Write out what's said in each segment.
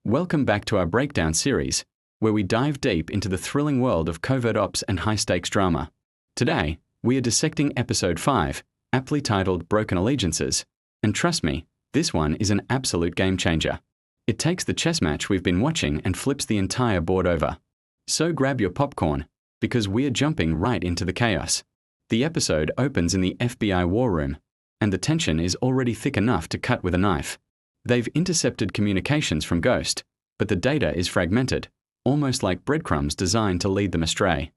Welcome back to our breakdown series, where we dive deep into the thrilling world of covert ops and high-stakes drama. Today, we are dissecting Episode 5, aptly titled Broken Allegiances, and trust me, this one is an absolute game-changer. It takes the chess match we've been watching and flips the entire board over. So grab your popcorn, because we're jumping right into the chaos. The episode opens in the FBI war room, and the tension is already thick enough to cut with a knife. They've intercepted communications from Ghost, but the data is fragmented, almost like breadcrumbs designed to lead them astray.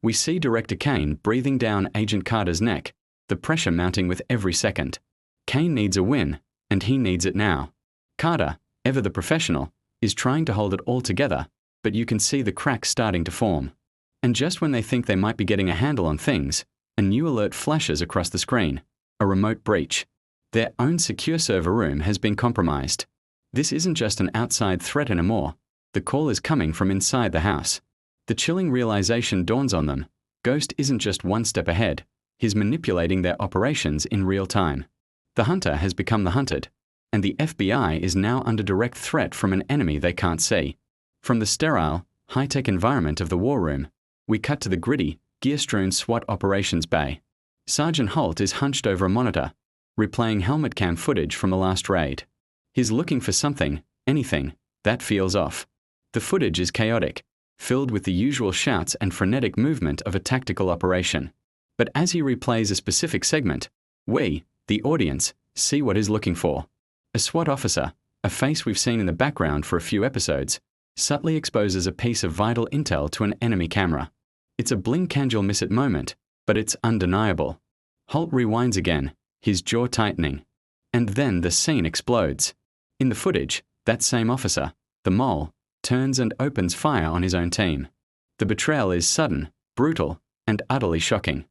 We see Director Kane breathing down Agent Carter's neck, the pressure mounting with every second. Kane needs a win, and he needs it now. Carter, ever the professional, is trying to hold it all together, but you can see the cracks starting to form. And just when they think they might be getting a handle on things, a new alert flashes across the screen: a remote breach. Their own secure server room has been compromised. This isn't just an outside threat anymore. The call is coming from inside the house. The chilling realization dawns on them. Ghost isn't just one step ahead. He's manipulating their operations in real time. The hunter has become the hunted, and the FBI is now under direct threat from an enemy they can't see. From the sterile, high-tech environment of the war room, we cut to the gritty, gear-strewn SWAT operations bay. Sergeant Holt is hunched over a monitor, replaying helmet cam footage from the last raid. He's looking for something, anything, that feels off. The footage is chaotic, filled with the usual shouts and frenetic movement of a tactical operation. But as he replays a specific segment, we, the audience, see what he's looking for. A SWAT officer, a face we've seen in the background for a few episodes, subtly exposes a piece of vital intel to an enemy camera. It's a blink-and-you'll-miss-it moment, but it's undeniable. Holt rewinds again, his jaw tightening. And then the scene explodes. In the footage, that same officer, the mole, turns and opens fire on his own team. The betrayal is sudden, brutal, and utterly shocking.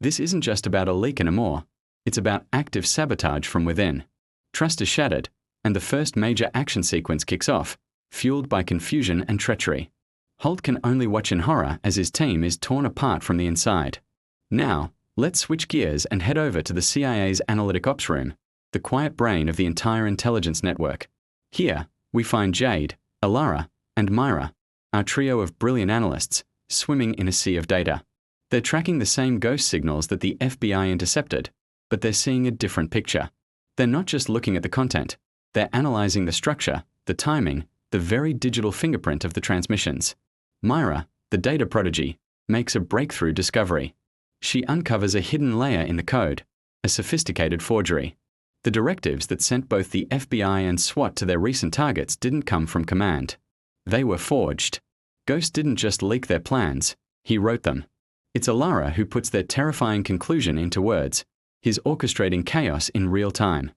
This isn't just about a leak anymore. It's about active sabotage from within. Trust is shattered, and the first major action sequence kicks off, fueled by confusion and treachery. Holt can only watch in horror as his team is torn apart from the inside. Now, let's switch gears and head over to the CIA's Analytic Ops Room, the quiet brain of the entire intelligence network. Here, we find Jade, Elara, and Mira, our trio of brilliant analysts, swimming in a sea of data. They're tracking the same ghost signals that the FBI intercepted, but they're seeing a different picture. They're not just looking at the content, they're analyzing the structure, the timing, the very digital fingerprint of the transmissions. Mira, the data prodigy, makes a breakthrough discovery. She uncovers a hidden layer in the code, a sophisticated forgery. The directives that sent both the FBI and SWAT to their recent targets didn't come from command. They were forged. Ghost didn't just leak their plans, he wrote them. It's Elara who puts their terrifying conclusion into words. He's orchestrating chaos in real time.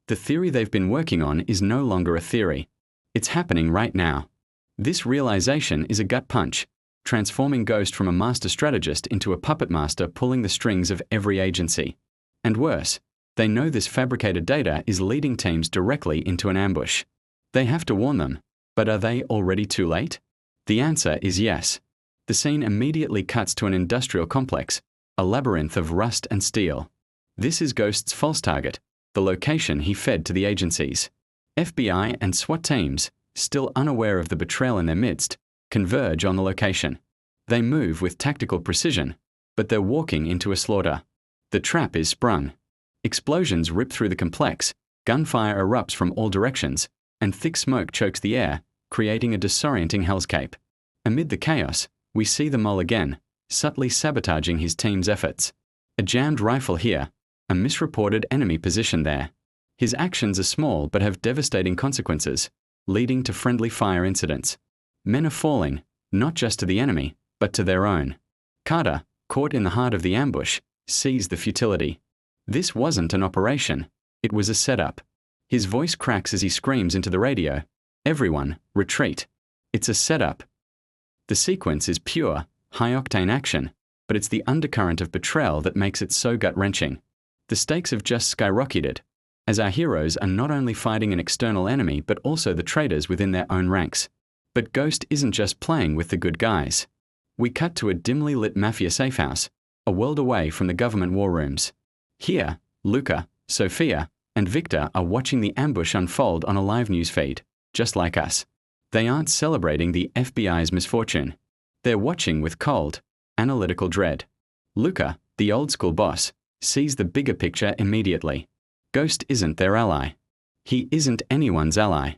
The theory they've been working on is no longer a theory. It's happening right now. This realization is a gut punch, transforming Ghost from a master strategist into a puppet master pulling the strings of every agency. And worse, they know this fabricated data is leading teams directly into an ambush. They have to warn them, but are they already too late? The answer is yes. The scene immediately cuts to an industrial complex, a labyrinth of rust and steel. This is Ghost's false target, the location he fed to the agencies. FBI and SWAT teams, still unaware of the betrayal in their midst, converge on the location. They move with tactical precision, but they're walking into a slaughter. The trap is sprung. Explosions rip through the complex, gunfire erupts from all directions, and thick smoke chokes the air, creating a disorienting hellscape. Amid the chaos, we see the mole again, subtly sabotaging his team's efforts. A jammed rifle here, a misreported enemy position there. His actions are small but have devastating consequences, leading to friendly fire incidents. Men are falling, not just to the enemy, but to their own. Carter, caught in the heart of the ambush, sees the futility. This wasn't an operation, it was a setup. His voice cracks as he screams into the radio, "Everyone, retreat. It's a setup." The sequence is pure, high-octane action, but it's the undercurrent of betrayal that makes it so gut-wrenching. The stakes have just skyrocketed, as our heroes are not only fighting an external enemy but also the traitors within their own ranks. But Ghost isn't just playing with the good guys. We cut to a dimly lit Mafia safehouse, a world away from the government war rooms. Here, Luca, Sophia, and Victor are watching the ambush unfold on a live news feed, just like us. They aren't celebrating the FBI's misfortune. They're watching with cold, analytical dread. Luca, the old-school boss, sees the bigger picture immediately. Ghost isn't their ally. He isn't anyone's ally.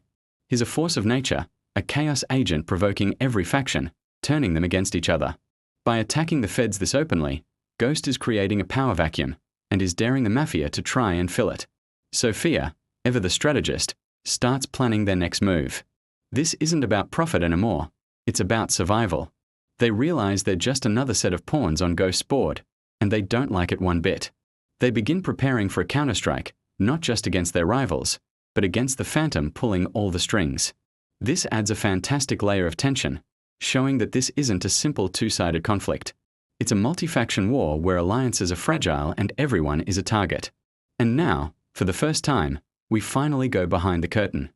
He's a force of nature, a chaos agent provoking every faction, turning them against each other. By attacking the feds this openly, Ghost is creating a power vacuum and is daring the Mafia to try and fill it. Sophia, ever the strategist, starts planning their next move. This isn't about profit anymore. It's about survival. They realize they're just another set of pawns on Ghost's board, and they don't like it one bit. They begin preparing for a counterstrike, not just against their rivals, but against the Phantom pulling all the strings. This adds a fantastic layer of tension, showing that this isn't a simple two-sided conflict. It's a multi-faction war where alliances are fragile and everyone is a target. And now, for the first time, we finally go behind the curtain.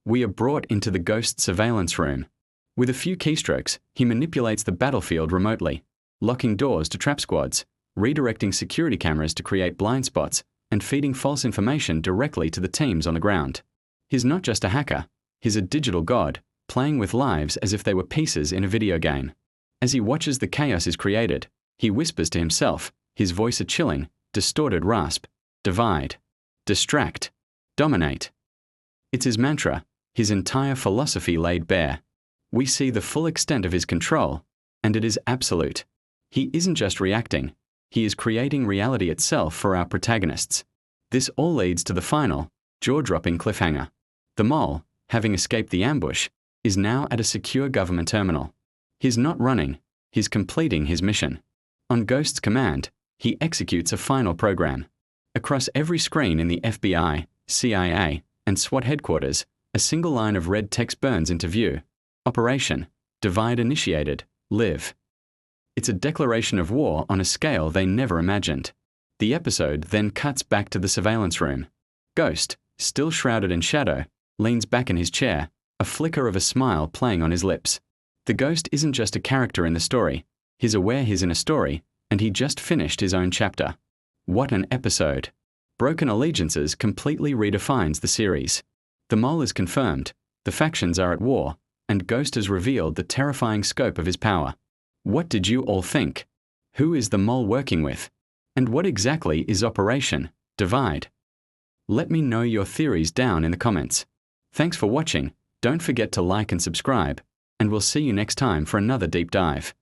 We are brought into the Ghost surveillance room. With a few keystrokes, he manipulates the battlefield remotely, locking doors to trap squads, redirecting security cameras to create blind spots, and feeding false information directly to the teams on the ground. He's not just a hacker, he's a digital god, playing with lives as if they were pieces in a video game. As he watches the chaos is created, he whispers to himself, his voice a chilling, distorted rasp: divide, distract, dominate. It's his mantra, his entire philosophy laid bare. We see the full extent of his control, and it is absolute. He isn't just reacting, he is creating reality itself for our protagonists. This all leads to the final, jaw-dropping cliffhanger. The mole, having escaped the ambush, is now at a secure government terminal. He's not running, he's completing his mission. On Ghost's command, he executes a final program. Across every screen in the FBI, CIA, and SWAT headquarters, a single line of red text burns into view. Operation, Divide initiated, live. It's a declaration of war on a scale they never imagined. The episode then cuts back to the surveillance room. Ghost, still shrouded in shadow, leans back in his chair, a flicker of a smile playing on his lips. The Ghost isn't just a character in the story. He's aware he's in a story, and he just finished his own chapter. What an episode. Broken Allegiances completely redefines the series. The mole is confirmed, the factions are at war, and Ghost has revealed the terrifying scope of his power. What did you all think? Who is the mole working with? And what exactly is Operation Divide? Let me know your theories down in the comments. Thanks for watching, don't forget to like and subscribe, and we'll see you next time for another deep dive.